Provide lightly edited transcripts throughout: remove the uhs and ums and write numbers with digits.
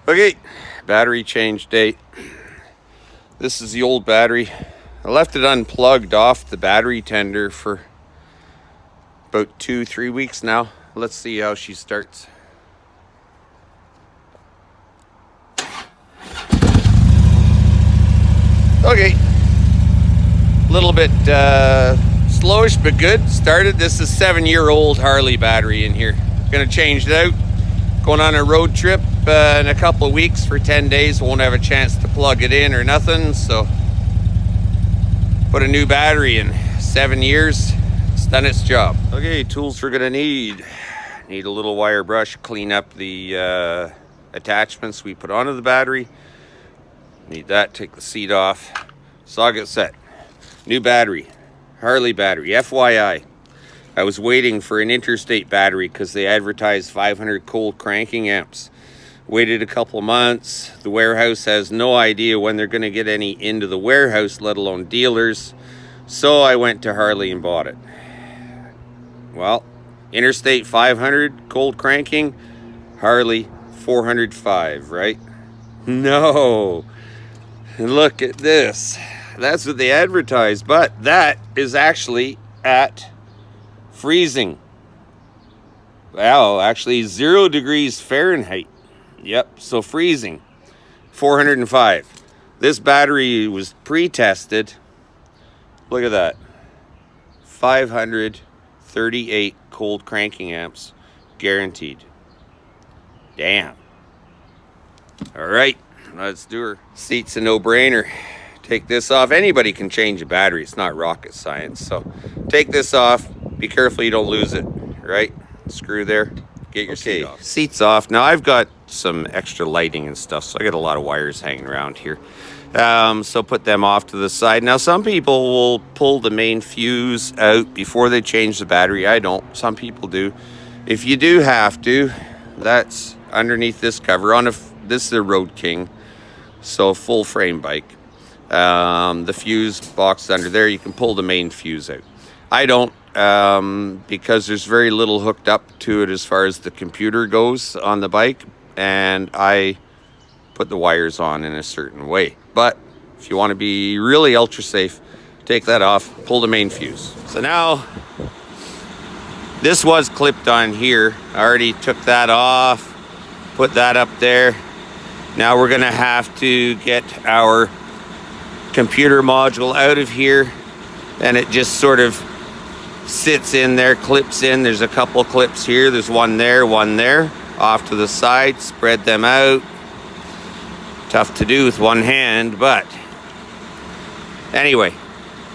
Okay, battery change date. This is the old battery. I left it unplugged off the battery tender for about 2-3 weeks now. Let's see how she starts. Okay, a little bit slowish but good. Started. This is 7-year-old Harley battery in here. Gonna change it out. Going on a road trip in a couple of weeks for 10 days. Won't have a chance to plug it in or nothing, so put a new battery in. 7 years, it's done its job. Okay, tools we're gonna need. Need a little wire brush, clean up the attachments we put onto the battery. Need that, take the seat off. Socket set. New battery, Harley battery, FYI. I was waiting for an interstate battery because they advertised 500 cold cranking amps. Waited a couple of months. The warehouse has no idea when they're going to get any into the warehouse, let alone dealers. So I went to Harley and bought it. Well, interstate 500 cold cranking, Harley 405, right? No. Look at this. That's what they advertised, but that is actually at freezing. Well, actually 0 degrees Fahrenheit. Yep, so freezing. 405. This battery was pre-tested. Look at that. 538 cold cranking amps guaranteed. Damn. All right, let's do her. Seat's a no-brainer. Take this off. Anybody can change a battery. It's not rocket science. So take this off. Be careful you don't lose it, right? Screw there. Get your seat off. Seat's off. Now I've got some extra lighting and stuff, so I got a lot of wires hanging around here. So put them off to the side. Now some people will pull the main fuse out before they change the battery. I don't. Some people do. If you do have to, that's underneath this cover. This is a Road King, so full frame bike. The fuse box under there, you can pull the main fuse out. I don't, because there's very little hooked up to it as far as the computer goes on the bike, and I put the wires on in a certain way. But if you want to be really ultra safe, take that off, pull the main fuse. So now this was clipped on here. I already took that off, put that up there. Now we're gonna have to get our computer module out of here, and it just sort of sits in there, clips in. There's a couple clips here. There's one there, off to the side. Spread them out. Tough to do with one hand, but anyway,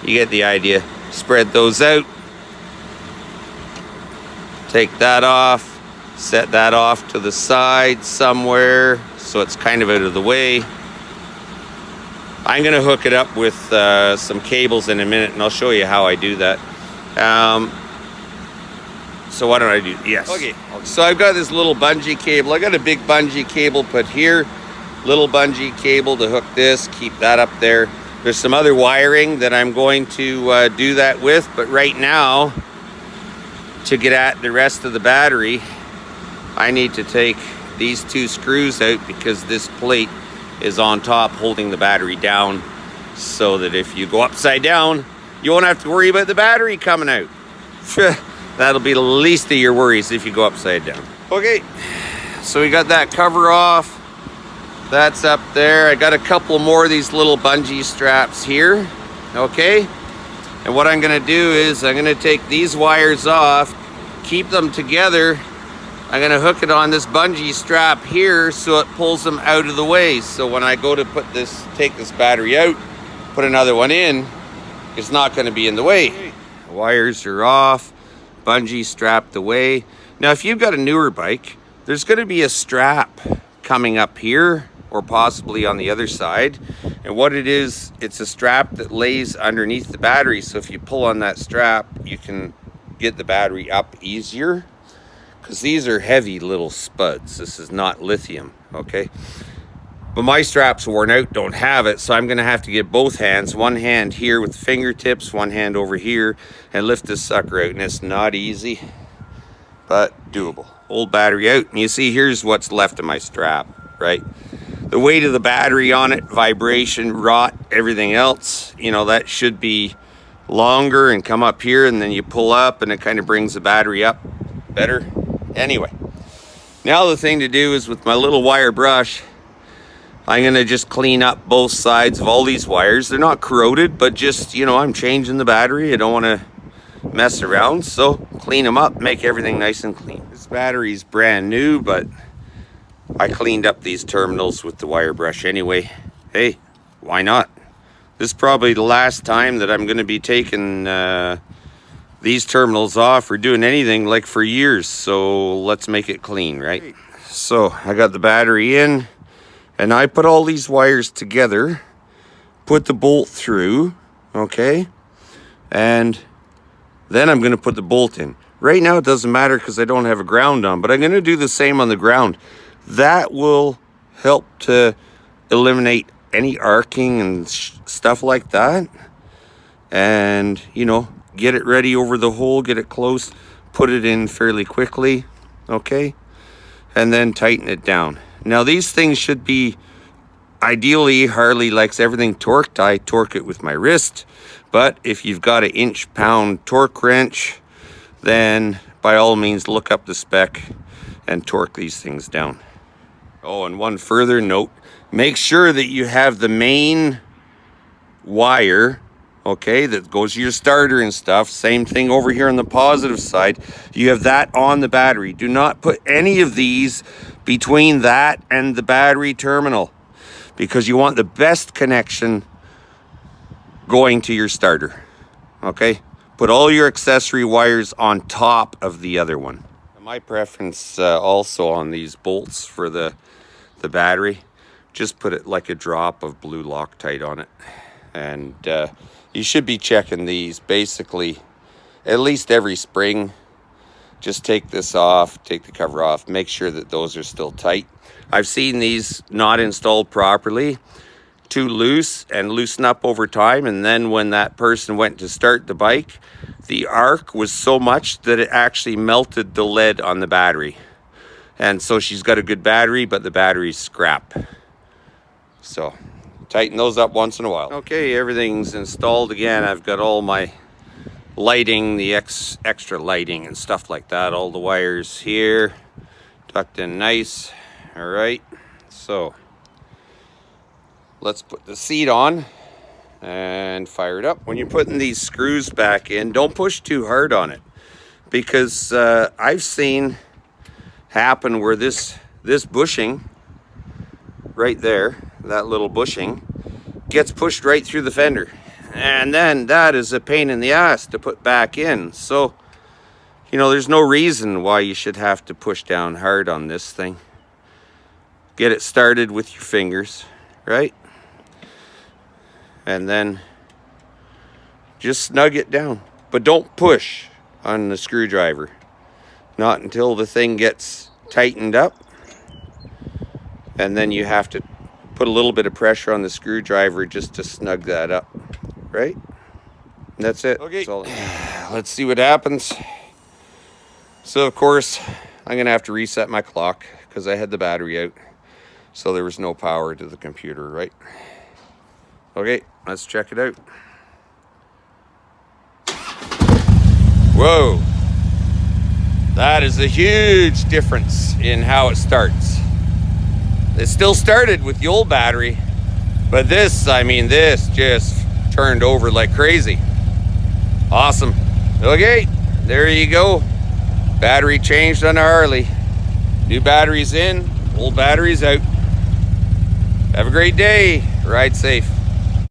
you get the idea. Spread those out. Take that off. Set that off to the side somewhere so it's kind of out of the way. I'm going to hook it up with some cables in a minute, and I'll show you how I do that. So why don't I do? Yes. Okay. So I've got this little bungee cable. I got a big bungee cable put here. Little bungee cable to hook this. Keep that up there. There's some other wiring that I'm going to do that with. But right now, to get at the rest of the battery, I need to take these 2 screws out because this plate is on top holding the battery down, so that if you go upside down, you won't have to worry about the battery coming out. That'll be the least of your worries if you go upside down. Okay, so we got that cover off. That's up there. I got a couple more of these little bungee straps here. Okay, and what I'm gonna do is I'm gonna take these wires off, keep them together. I'm gonna hook it on this bungee strap here so it pulls them out of the way. So when I go to take this battery out, put another one in, it's not gonna be in the way. The wires are off, bungee strapped away. Now, if you've got a newer bike, there's gonna be a strap coming up here or possibly on the other side. And what it is, it's a strap that lays underneath the battery. So if you pull on that strap, you can get the battery up easier. Because these are heavy little spuds. This is not lithium, okay? But my strap's worn out, don't have it, so I'm gonna have to get both hands, one hand here with the fingertips, one hand over here, and lift this sucker out, and it's not easy, but doable. Old battery out, and you see here's what's left of my strap. right? The weight of the battery on it, vibration, rot, everything else, you know, that should be longer and come up here, and then you pull up and it kind of brings the battery up better. Anyway, now the thing to do is with my little wire brush, I'm gonna just clean up both sides of all these wires. They're not corroded, but just, you know, I'm changing the battery. I don't wanna mess around, so clean them up, make everything nice and clean. This battery's brand new, but I cleaned up these terminals with the wire brush anyway. Hey, why not? This is probably the last time that I'm gonna be taking these terminals off or doing anything like for years, so let's make it clean, right? So I got the battery in, and I put all these wires together, put the bolt through, okay? And then I'm gonna put the bolt in. Right now it doesn't matter because I don't have a ground on, but I'm gonna do the same on the ground. That will help to eliminate any arcing and stuff like that. And, you know, get it ready over the hole, get it close, put it in fairly quickly, okay? And then tighten it down. Now these things should be, ideally Harley likes everything torqued. I torque it with my wrist, but if you've got an inch-pound torque wrench, then by all means look up the spec and torque these things down. Oh, and one further note, make sure that you have the main wire, okay, that goes to your starter and stuff. Same thing over here on the positive side. You have that on the battery. Do not put any of these between that and the battery terminal, because you want the best connection going to your starter, okay? Put all your accessory wires on top of the other one. My preference also on these bolts for the battery, just put it like a drop of blue Loctite on it. And you should be checking these basically at least every spring. Just take this off, take the cover off, make sure that those are still tight. I've seen these not installed properly, too loose and loosen up over time, and then when that person went to start the bike, the arc was so much that it actually melted the lead on the battery. And so she's got a good battery, but the battery's scrap. So tighten those up once in a while. Okay, everything's installed again. I've got all my lighting, the extra lighting and stuff like that. All the wires here, tucked in nice. All right, so let's put the seat on and fire it up. When you're putting these screws back in, don't push too hard on it, because I've seen happen where this bushing right there, that little bushing, gets pushed right through the fender. And then that is a pain in the ass to put back in. So, you know, there's no reason why you should have to push down hard on this thing. Get it started with your fingers, right? And then just snug it down. But don't push on the screwdriver. Not until the thing gets tightened up. And then you have to put a little bit of pressure on the screwdriver just to snug that up, right? And that's it. Okay, let's see what happens. So of course, I'm gonna have to reset my clock because I had the battery out. So there was no power to the computer, right? Okay, let's check it out. Whoa, that is a huge difference in how it starts. It still started with the old battery, but this, I mean, this just turned over like crazy. Awesome. Okay, there you go. Battery changed on the Harley. New batteries in, old batteries out. Have a great day. Ride safe.